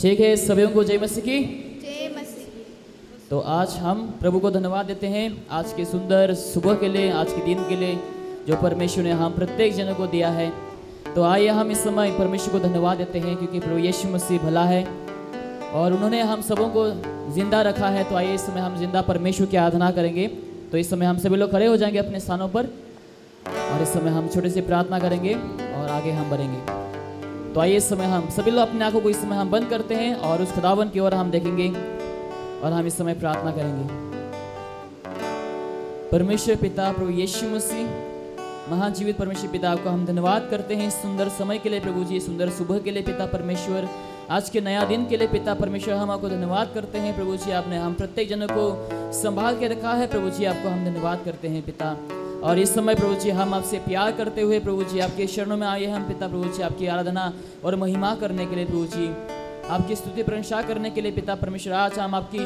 ठीक है, सभी को जय मसीह की। जय मसीह। तो आज हम प्रभु को धन्यवाद देते हैं आज के सुंदर सुबह के लिए, आज के दिन के लिए जो परमेश्वर ने हम प्रत्येक जनों को दिया है। तो आइए हम इस समय परमेश्वर को धन्यवाद देते हैं क्योंकि प्रभु यीशु मसीह भला है और उन्होंने हम सबों को जिंदा रखा है। तो आइए इस समय हम जिंदा परमेश्वर की आराधना करेंगे। तो इस समय हम सभी लोग खड़े हो जाएंगे अपने स्थानों पर और इस समय हम छोटी सी प्रार्थना करेंगे और आगे हम बढ़ेंगे। तो आइए इस समय हम सभी लोग अपने आंखों को इस समय हम बंद करते हैं और उस खुदावन की ओर हम देखेंगे और हम इस समय प्रार्थना करेंगे। परमेश्वर पिता प्रभु यीशु मसीह, महाजीवित परमेश्वर पिता, आपको हम धन्यवाद करते हैं इस सुंदर समय के लिए प्रभु जी, सुंदर सुबह के लिए पिता परमेश्वर, आज के नया दिन के लिए पिता परमेश्वर। हम आपको धन्यवाद करते हैं प्रभु जी, आपने हम प्रत्येक जनों को संभाल के रखा है प्रभु जी, आपको हम धन्यवाद करते हैं पिता। और इस समय प्रभु जी हम आपसे प्यार करते हुए प्रभु जी आपके शरणों में आए हम पिता प्रभु जी, आपकी आराधना और महिमा करने के लिए प्रभु जी, आपकी स्तुति प्रशंसा करने के लिए पिता परमेश्वर। आज हम आपकी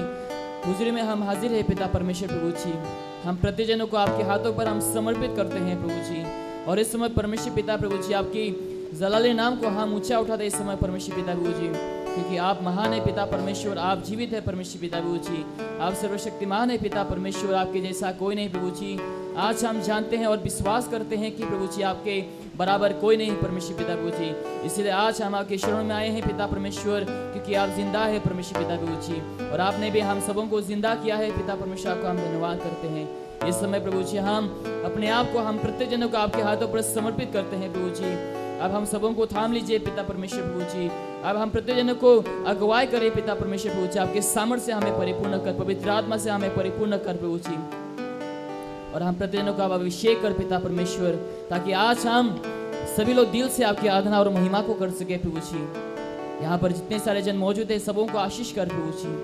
हुजूरी में हम हाजिर है पिता परमेश्वर प्रभु जी, हम प्रतिजनों को आपके हाथों पर हम समर्पित करते हैं प्रभु जी। और इस समय परमेश्वर पिता प्रभु जी आपकी जलाली नाम को हम ऊंचा उठाते इस समय परमेश्वर पिता प्रभु जी, क्योंकि आप महान है पिता परमेश्वर, आप जीवित है परमेश्वर पिता प्रभु जी, आप सर्वशक्तिमान है पिता परमेश्वर, आपके जैसा कोई नहीं प्रभु जी। आज हम जानते हैं और विश्वास करते हैं कि प्रभु जी आपके बराबर कोई नहीं परमेश्वर पिता प्रभु जी, इसलिए आज हम आपके शरणों में आए हैं पिता परमेश्वर, क्योंकि आप जिंदा है परमेश्वर पिता प्रभु जी और आपने भी हम सबों को जिंदा किया है पिता परमेश्वर, आपको हम धन्यवाद करते हैं। इस समय प्रभु जी हम अपने आप को हम प्रत्येक जनों को आपके हाथों पर समर्पित करते हैं प्रभु जी। अब हम सबों को थाम लीजिए पिता परमेश्वर प्रभु जी, अब हम प्रत्येक जनों को अगुवाई करें पिता परमेश्वर प्रभु जी, आपके सामर्थ्य से हमें परिपूर्ण कर, पवित्र आत्मा से हमें परिपूर्ण कर प्रभु जी, और हम प्रत्येक जनों का अभिषेक कर पिता परमेश्वर, ताकि आज हम सभी लोग दिल से आपकी आराधना और महिमा को कर सके प्रभु जी। यहाँ पर जितने सारे जन मौजूद है सबों को आशीष कर प्रभु जी।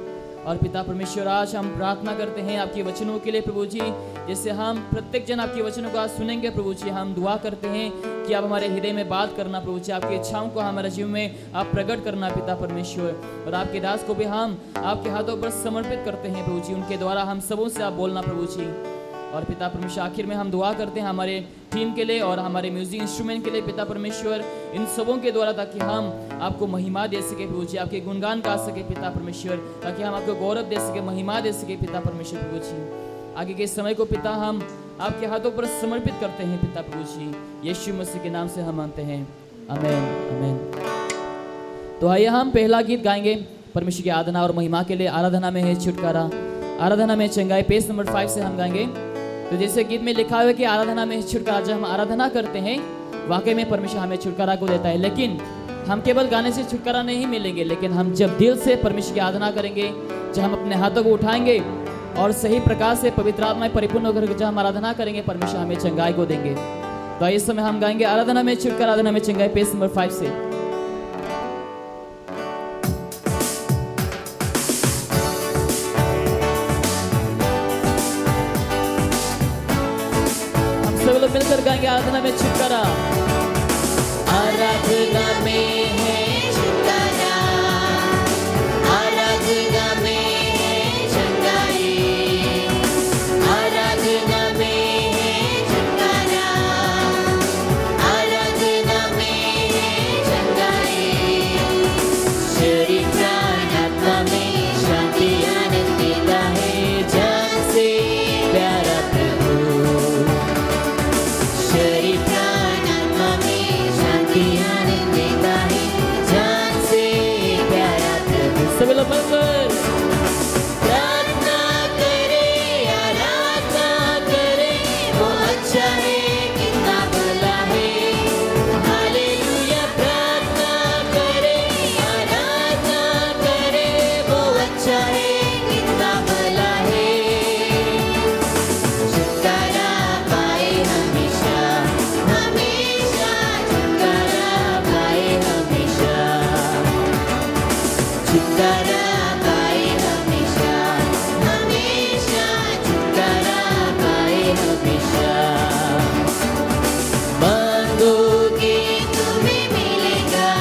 और पिता परमेश्वर आज हम प्रार्थना करते हैं आपके वचनों के लिए प्रभु जी, जैसे हम प्रत्येक जन आपके वचनों को आज सुनेंगे प्रभु जी, हम दुआ करते हैं कि आप हमारे हृदय में बात करना प्रभु जी, आपकी इच्छाओं को हमारे जीवन में आप प्रकट करना पिता परमेश्वर। और आपके दास को भी हम आपके हाथों पर समर्पित करते हैं प्रभु जी, उनके द्वारा हम सबों से आप बोलना प्रभु जी। और पिता परमेश्वर आखिर में हम दुआ करते हैं हमारे टीम के लिए और हमारे म्यूजिक इंस्ट्रूमेंट के लिए पिता परमेश्वर, इन सबों के द्वारा, ताकि हम आपको महिमा दे सके प्रभु जी, आपके गुणगान गा सके पिता परमेश्वर, ताकि हम आपको गौरव दे सके, महिमा दे सके पिता परमेश्वर प्रभु जी। आगे के समय को पिता हम आपके हाथों पर समर्पित करते हैं पिता प्रभु जी, यीशु मसीह के नाम से हम मानते हैं, आमीन आमीन। तो आइए हम पहला गीत गाएंगे परमेश्वर की आराधना और महिमा के लिए। आराधना में है छुटकारा, आराधना में चंगाई, पेज नंबर 5 से हम गाएंगे। तो जैसे गीत में लिखा हुआ है कि आराधना में छुटकारा, जब हम आराधना करते हैं वाकई में परमेश्वर हमें छुटकारा को देता है, लेकिन हम केवल गाने से छुटकारा नहीं मिलेंगे, लेकिन हम जब दिल से परमेश्वर की आराधना करेंगे, जब हम अपने हाथों को उठाएंगे और सही प्रकार से पवित्र आत्मा परिपूर्ण होकर जब हम आराधना करेंगे, परमेश्वर हमें चंगाई को देंगे। तो इस समय हम गाएंगे आराधना में छुटकारा, आराधना में चंगाई, पेज नंबर 5 से। मिलकर गाएंगे आराधना में छुटकारा। आराधना में है छुटकारा, आराधना में है चंगाई, आराधना में है छुटकारा, आराधना में है चंगाई। शरीर प्राण आत्मा में शांति आनंद देता है, जान से प्यारा सभी लोग मिलकर प्रार्थना करें, आराधना करें, वो अच्छा है कितना भला है। हालेलुया। प्रार्थना करें, आराधना करें, वो अच्छा है कितना भला है। छुटकारा पाए हमेशा हमेशा, छुटकारा पाए हमेशा, छुटकारा पाए हमेशा हमेशा, छुटकारा पाए हमेशा। मांगोगे तुम्हें मिलेगा,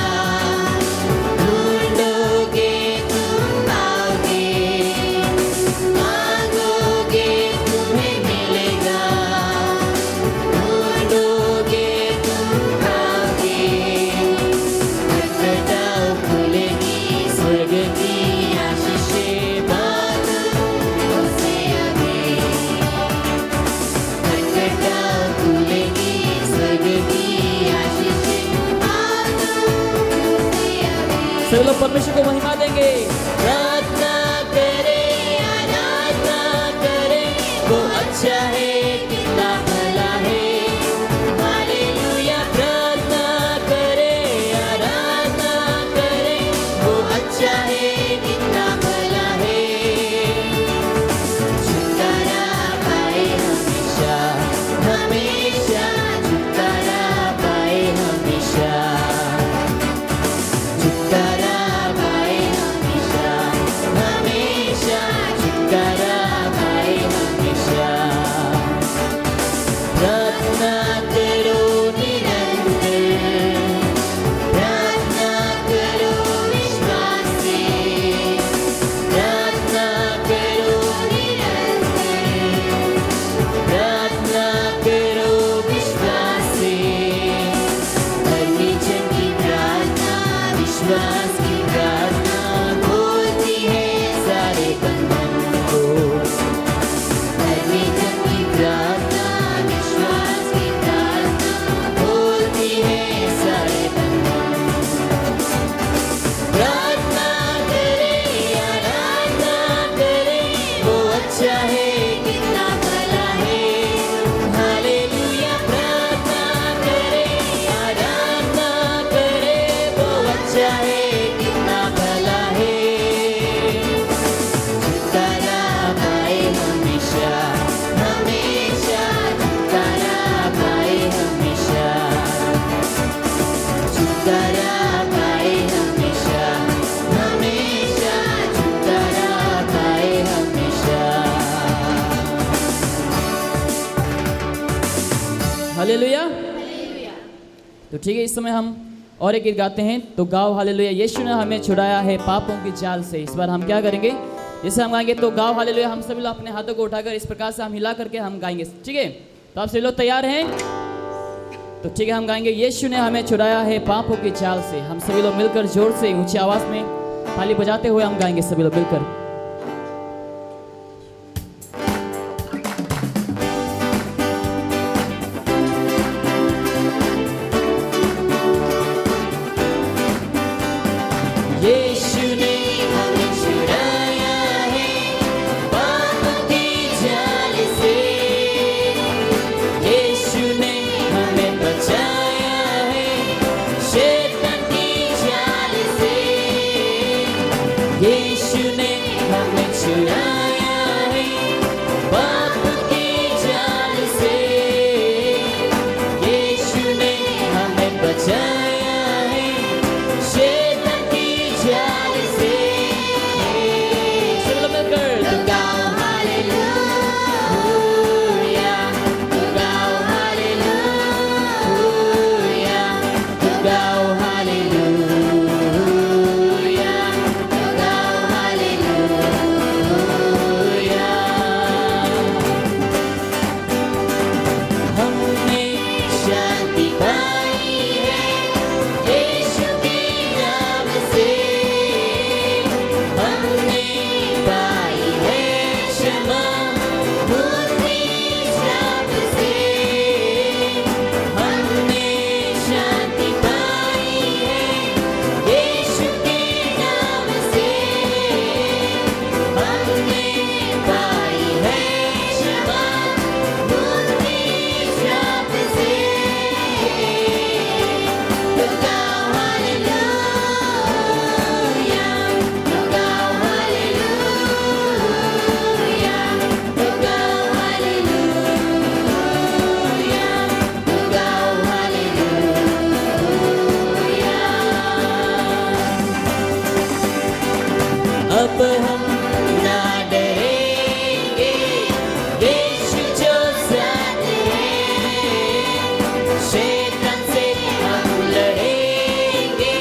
ढूंढोगे तुम पाओगे, मांगोगे तुम्हें मिलेगा, ढूंढोगे तुम पाओगे। खटखटाओ खुलेगी स्वर्ग सभी लोग परमेश्वर को महिमा देंगे। प्रार्थना करे, आराधना करे, वो अच्छा है, कितना भला है। हालेलुया। प्रार्थना करे, आराधना करे, वो अच्छा है, कितना भला है। छुटकारा पाए हमेशा, हमेशा छुटकारा पाए हमेशा। छुटकारा पाए हमेशा, हमेशा छुटकारा पाए हमेशा। प्रार्थना करो निरंतर, प्रार्थना करो विश्वास से, प्रार्थना करो निरंतर, प्रार्थना करो विश्वास से। परमेश्वर की प्रार्थना, विश्वास की प्रार्थना खोलती है सारे बंधन को। परमेश्वर की प्रार्थना, विश्वास की प्रार्थना खोलती है सारे बंधन। प्रार्थना करे, आराधना करे, वो अच्छा है, कितना भला है। हालेलुया। प्रार्थना करे, आराधना करे, वो अच्छा है, कितना भला है। छुटकारा पाए हमेशा, हमेशा छुटकारा पाए हमेशा। छुटकारा पाए हमेशा, हमेशा छुटकारा पाए हमेशा। हालेलुया। तो ठीक है, इस समय हम और एक गीत गाते हैं। तो गाओ हालेलुया, यीशु ने हमें छुड़ाया है पापों की जाल से। इस बार हम क्या करेंगे, जैसे हम गाएंगे तो गाओ हालेलुया, हम सभी लोग अपने हाथों को उठाकर इस प्रकार से हम हिला करके हम गाएंगे। ठीक है, तो आप सभी लोग तैयार हैं? तो ठीक है, हम गाएंगे यीशु ने हमें छुड़ाया है पापों की जाल से। हम सभी लोग मिलकर जोर से ऊंची आवाज में ताली बजाते हुए हम गाएंगे सभी लोग मिलकर। यीशु ने हमें छुड़ाया है पापों की जाल से। यीशु ने हमें बचाया है शैतान की जाल से। यीशु ने हमें छुड़ाया है पापों की जाल से। यीशु ने हमें बचाया है शैतान की जाल से। सभी लोग मिलकर तो गाओ हालेलुया, तो गाओ हालेलुया, तो गाओ हालेलुया, तो गाओ हालेलुया। हमने शांति पाई है यीशु के नाम से। हमने पाई है क्षमा मुक्ति श्राप से। हमने शांति पाई है यीशु के नाम से। हमने पाई है क्षमा मुक्ति श्राप से। तो गाओ हालेलुया, तो गाओ हालेलुया, तो गाओ हालेलुया, तो गाओ हालेलुया। अब हम ना डरेंगे, यीशु जो साथ है। शैतान से हम लड़ेंगे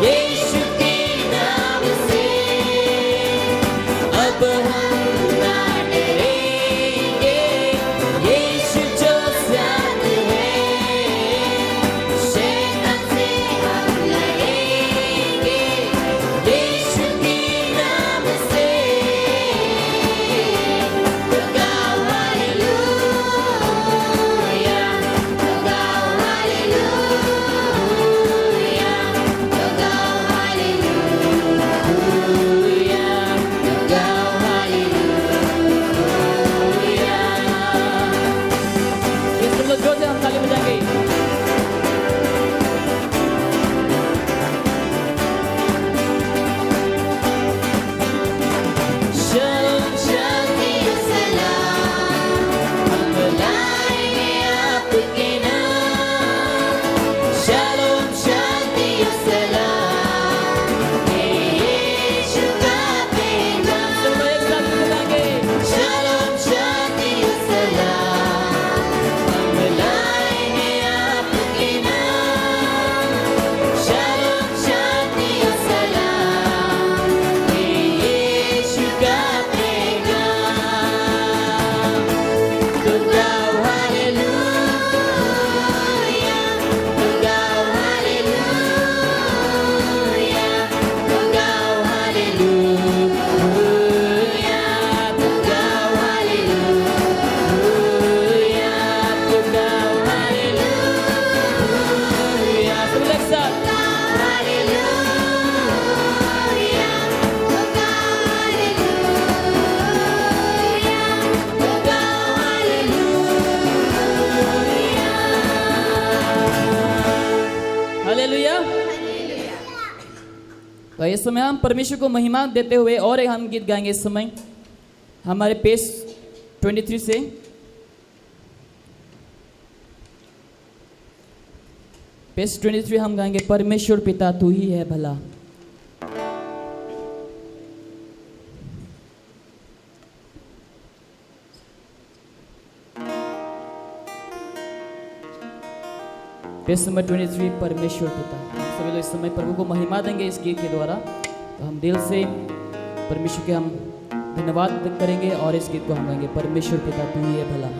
यीशु के नाम से। अब हम ना डरेंगे, यीशु जो साथ है। शैतान से हम लड़ेंगे यीशु के नाम से। तो इस समय हम परमेश्वर को महिमा देते हुए और एक हम गीत गाएंगे इस समय हमारे पेज 23 से। पेज 23 हम गाएंगे परमेश्वर पिता तू ही है भला। पेज नंबर 23 परमेश्वर पिता। सभी लोग इस समय प्रभु को महिमा देंगे इस गीत के द्वारा। तो हम दिल से परमेश्वर के हम धन्यवाद करेंगे और इस गीत को हम गाएंगे परमेश्वर पिता तू ही है भला।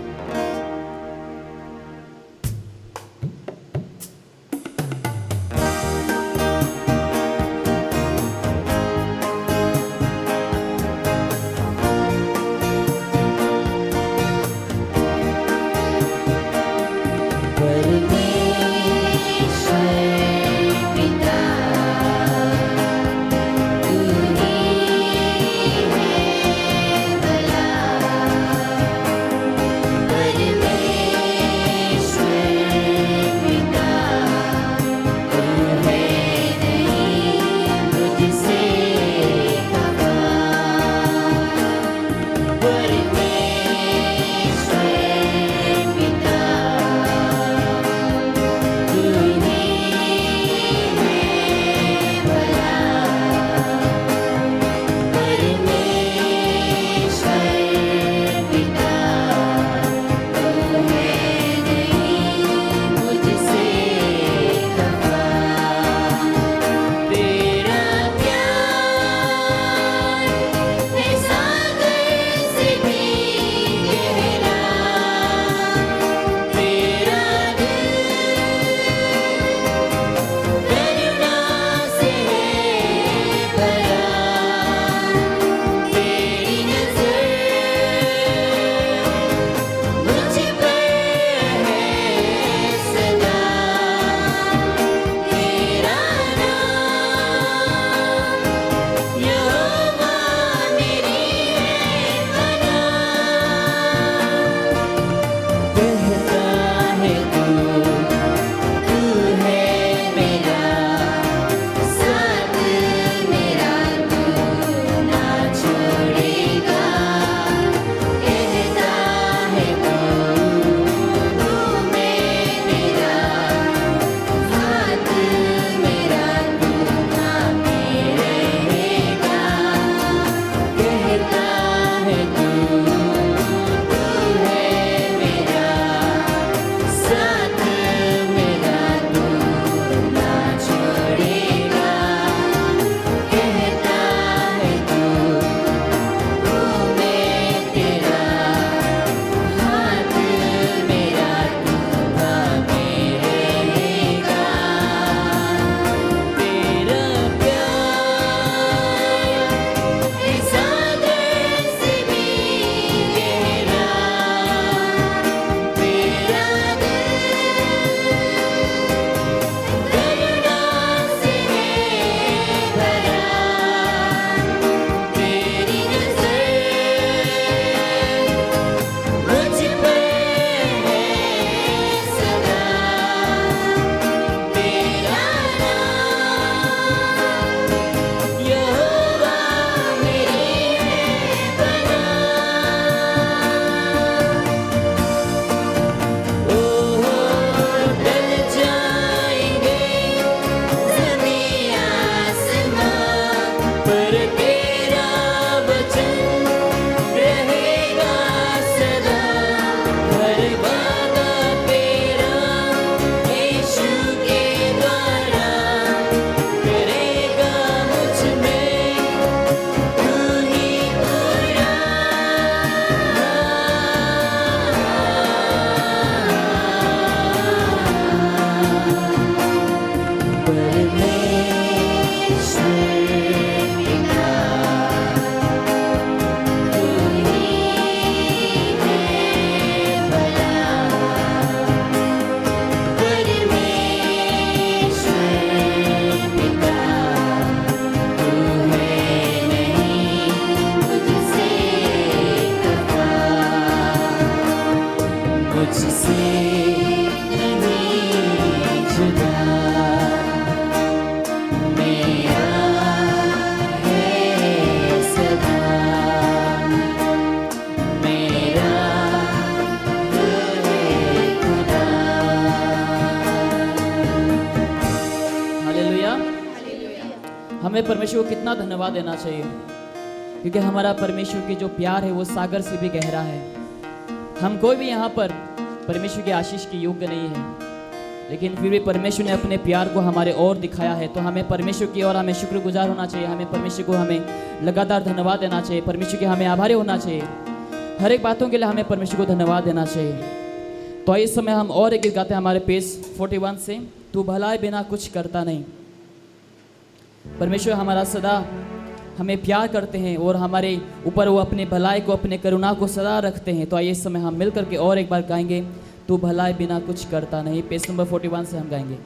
जुदा मेरा हमें परमेश्वर को कितना धन्यवाद देना चाहिए, क्योंकि हमारा परमेश्वर की जो प्यार है वो सागर से भी गहरा है। हम कोई भी यहाँ पर परमेश्वर की आशीष के योग्य नहीं है, लेकिन फिर भी परमेश्वर ने अपने प्यार को हमारे और दिखाया है। तो हमें परमेश्वर की ओर हमें शुक्रगुजार होना चाहिए, हमें परमेश्वर को हमें लगातार धन्यवाद देना चाहिए, परमेश्वर के हमें आभारी होना चाहिए। हर एक बातों के लिए हमें परमेश्वर को धन्यवाद देना चाहिए। तो इस समय हम और एक गीत गाते हैं हमारे पेज 41 से, तू भलाई बिना कुछ करता नहीं। परमेश्वर हमारा सदा हमें प्यार करते हैं और हमारे ऊपर वो अपने भलाई को, अपने करुणा को सदा रखते हैं। तो आइए इस समय हम मिल करके और एक बार गाएंगे, तू भलाई बिना कुछ करता नहीं। पेज नंबर 41 से हम गाएंगे।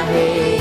है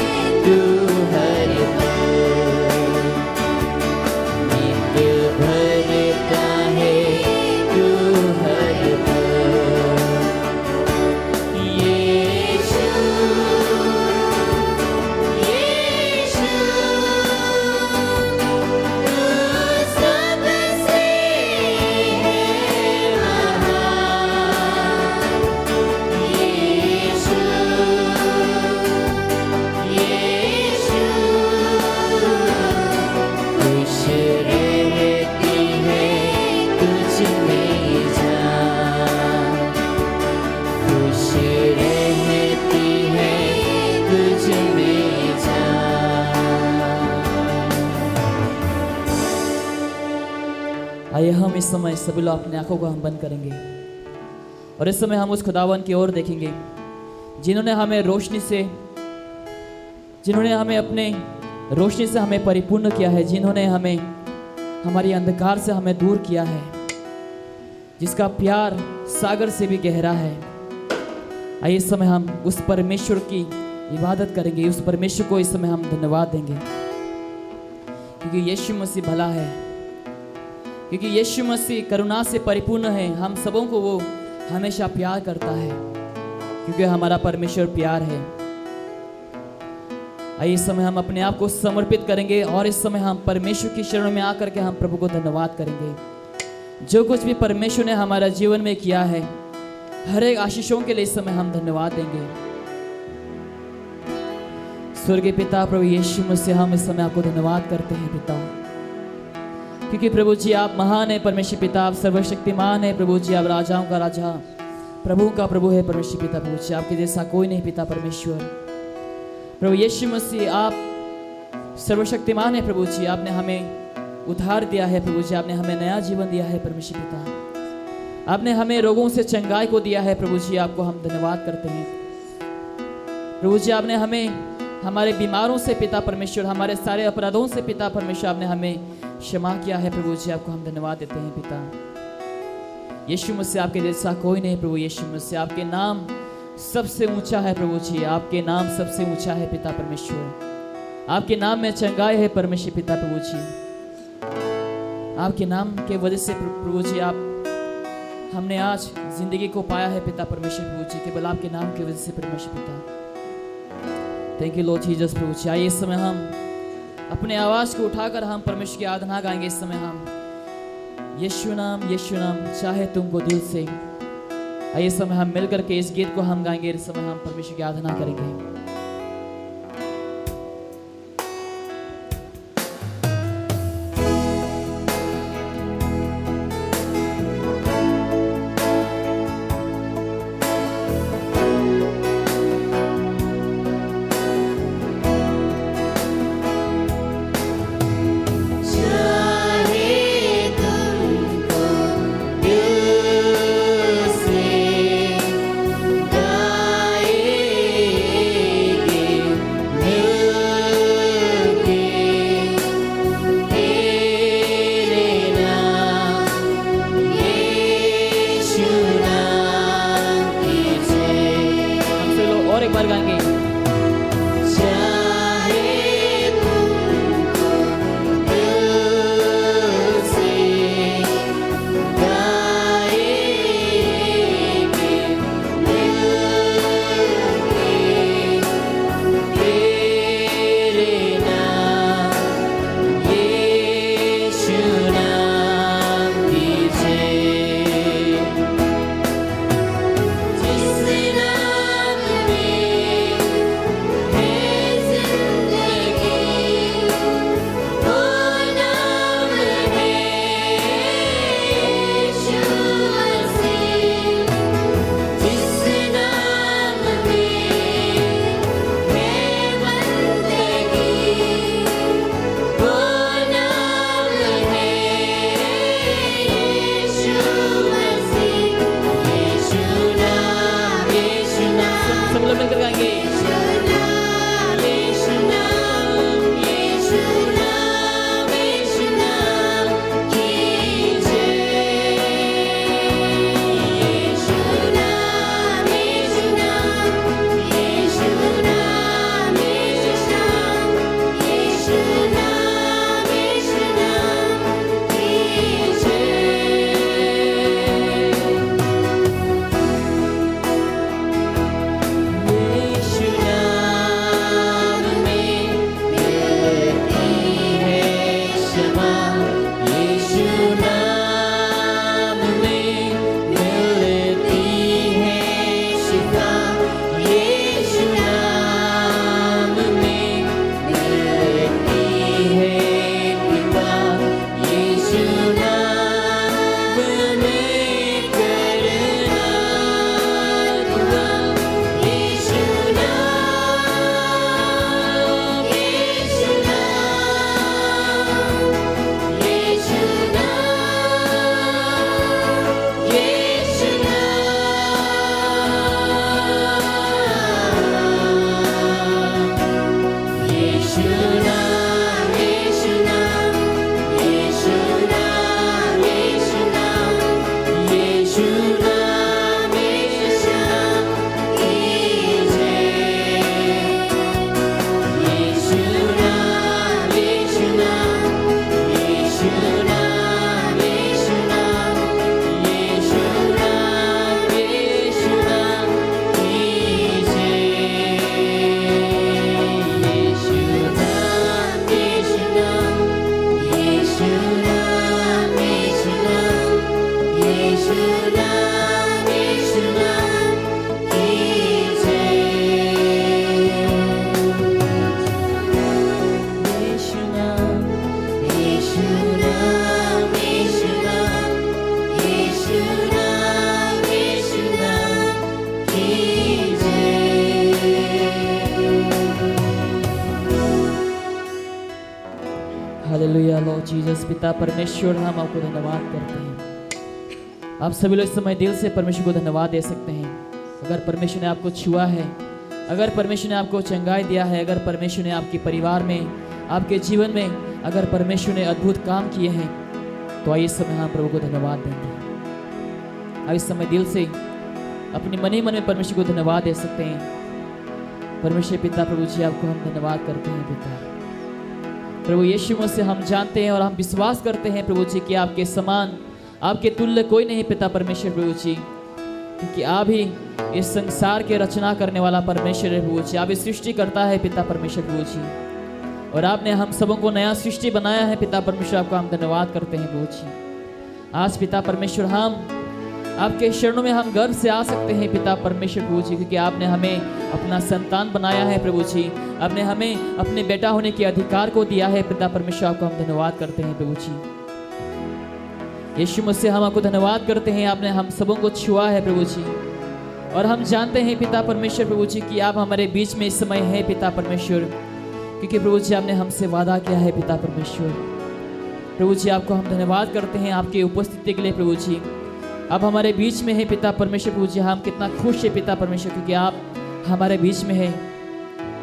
आइए हम इस समय सभी लोग अपने आंखों को हम बंद करेंगे और इस समय हम उस खुदावन की ओर देखेंगे जिन्होंने हमें अपने रोशनी से हमें परिपूर्ण किया है, जिन्होंने हमें हमारी अंधकार से हमें दूर किया है, जिसका प्यार सागर से भी गहरा है। आइए इस समय हम उस परमेश्वर की इबादत करेंगे, उस परमेश्वर को इस समय हम धन्यवाद देंगे क्योंकि यीशु मसीह भला है, क्योंकि यीशु मसीह करुणा से परिपूर्ण है। हम सबों को वो हमेशा प्यार करता है क्योंकि हमारा परमेश्वर प्यार है। आइए इस समय हम अपने आप को समर्पित करेंगे और इस समय हम परमेश्वर की शरण में आकर के हम प्रभु को धन्यवाद करेंगे। जो कुछ भी परमेश्वर ने हमारा जीवन में किया है, हर एक आशीषों के लिए इस समय हम धन्यवाद देंगे। स्वर्गीय पिता प्रभु यीशु मसीह, हम इस समय आपको धन्यवाद करते हैं पिता, क्योंकि प्रभु जी आप महान है। परमेश्वर पिता आप सर्वशक्तिमान है। प्रभु जी आप राजाओं का राजा, प्रभु का प्रभु है। परमेश्वर पिता प्रभु जी आपके जैसा कोई नहीं पिता परमेश्वर। प्रभु यीशु मसीह आप सर्वशक्तिमान है। प्रभु जी आपने हमें उद्धार दिया है। प्रभु जी आपने हमें नया जीवन दिया है। परमेश्वर पिता आपने हमें रोगों से चंगाई को दिया है। प्रभु जी आपको हम धन्यवाद करते हैं। प्रभु जी आपने हमें हमारे बीमारों से पिता परमेश्वर, हमारे सारे अपराधों से पिता परमेश्वर आपने हमें क्षमा किया है। प्रभु जी आपको हम धन्यवाद देते हैं पिता। यीशु मसीह आपके जैसा कोई नहीं। प्रभु यीशु मसीह आपके नाम सबसे ऊंचा है। प्रभु जी आपके नाम सबसे ऊंचा है पिता परमेश्वर। आपके नाम में चंगाई है परमेश्वर पिता प्रभु जी। आपके नाम के वजह से प्रभु जी आप हमने आज जिंदगी को पाया है पिता परमेश्वर प्रभु जी, केवल आपके नाम की वजह से परमेश्वर पिता। थैंक यू लॉर्ड जीसस प्रभु जी। आइए इस समय हम अपने आवाज को उठाकर हम परमेश्वर की आराधना गाएंगे। इस समय हम यीशु नाम चाहे तुमको दिल से। आइए इस समय हम मिलकर के इस गीत को हम गाएंगे। इस समय हम परमेश्वर की आराधना करेंगे। Lord Jesus. पिता परमेश्वर, हम आपको धन्यवाद करते हैं। आप सभी लोग इस समय दिल से परमेश्वर को धन्यवाद दे सकते हैं। अगर परमेश्वर ने आपको छुआ है, अगर परमेश्वर ने आपको चंगाई दिया है, अगर परमेश्वर ने आपके परिवार में, आपके जीवन में, अगर परमेश्वर ने अद्भुत काम किए हैं, तो आइए इस समय हम प्रभु को धन्यवाद देंगे। अब इस समय दिल से अपने मन ही मन में परमेश्वर को धन्यवाद दे सकते हैं। परमेश्वर पिता प्रभु जी, आपको हम धन्यवाद करते हैं पिता। प्रभु यीशु मसीह से हम जानते हैं और हम विश्वास करते हैं प्रभु जी कि आपके समान, आपके तुल्य कोई नहीं पिता परमेश्वर प्रभु जी, क्योंकि आप ही इस संसार के रचना करने वाला परमेश्वर है प्रभु जी। आप इस सृष्टि करता है पिता परमेश्वर प्रभु जी, और आपने हम सबों को नया सृष्टि बनाया है पिता परमेश्वर। आपको हम धन्यवाद करते हैं प्रभु जी। आज पिता परमेश्वर हम आपके शरणों में हम गर्व से आ सकते हैं पिता परमेश्वर प्रभु जी, क्योंकि आपने हमें अपना संतान बनाया है प्रभु जी। आपने हमें अपने बेटा होने के अधिकार को दिया है पिता परमेश्वर। आपको हम धन्यवाद करते हैं प्रभु जी। यीशु मसीह, हम आपको धन्यवाद करते हैं। आपने हम सबों को छुआ है प्रभु जी, और हम जानते हैं पिता परमेश्वर प्रभु जी कि आप हमारे बीच में इस समय है पिता परमेश्वर, क्योंकि प्रभु जी आपने हमसे वादा किया है पिता परमेश्वर। प्रभु जी आपको हम धन्यवाद करते हैं आपकी उपस्थिति के लिए प्रभु जी। आप हमारे बीच में है पिता परमेश्वर प्रभु जी। हम कितना खुश है पिता परमेश्वर, क्योंकि आप हमारे बीच में है।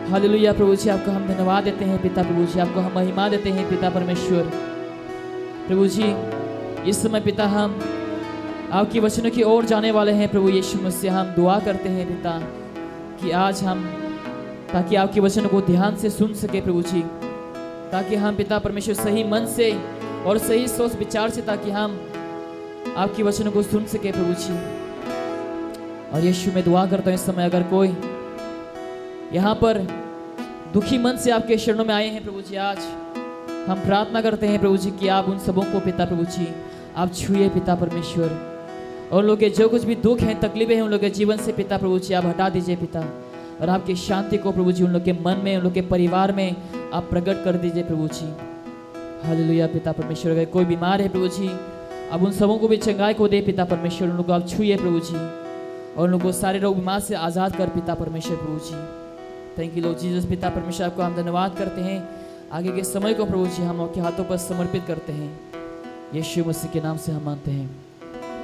हालेलुया प्रभु जी, आपको हम धन्यवाद देते हैं पिता प्रभु जी। आपको हम महिमा देते हैं पिता परमेश्वर। प्रभु जी इस समय पिता हम आपकी वचनों की ओर जाने वाले हैं प्रभु यीशु मसीह। हम दुआ करते हैं पिता कि आज हम ताकि आपके वचनों को ध्यान से सुन सके प्रभु जी, ताकि हम पिता परमेश्वर सही मन से और सही सोच विचार से, ताकि हम आपकी वचनों को सुन सके प्रभु जी। और यीशु में दुआ करता हूँ इस समय अगर कोई यहाँ पर दुखी मन से आपके शरणों में आए हैं प्रभु जी, आज हम प्रार्थना करते हैं प्रभु जी कि आप उन सबों को पिता प्रभु जी आप छुए पिता परमेश्वर। और लोग के जो कुछ भी दुख हैं, तकलीफें हैं, उन लोग के जीवन से पिता प्रभु जी आप हटा दीजिए पिता। और आपकी शांति को प्रभु जी उन लोग के मन में, उन लोग के परिवार में आप प्रकट कर दीजिए प्रभु जी। हालेलुया पिता परमेश्वर। अगर कोई बीमार है प्रभु जी, अब उन सबों को भी चंगाई को दे पिता परमेश्वर। उन लोग को आप छुए प्रभु जी, और उन लोग को सारे रोग बीमार से आज़ाद कर पिता परमेश्वर प्रभु जी। Thank you lord Jesus. पिता परमेश्वर आपको हम धन्यवाद करते हैं। आगे के समय को प्रभु जी हम आपके हाथों पर समर्पित करते हैं। यीशु मसीह के नाम से हम मानते हैं,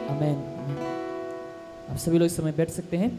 आमीन। आप सभी लोग इस समय बैठ सकते हैं।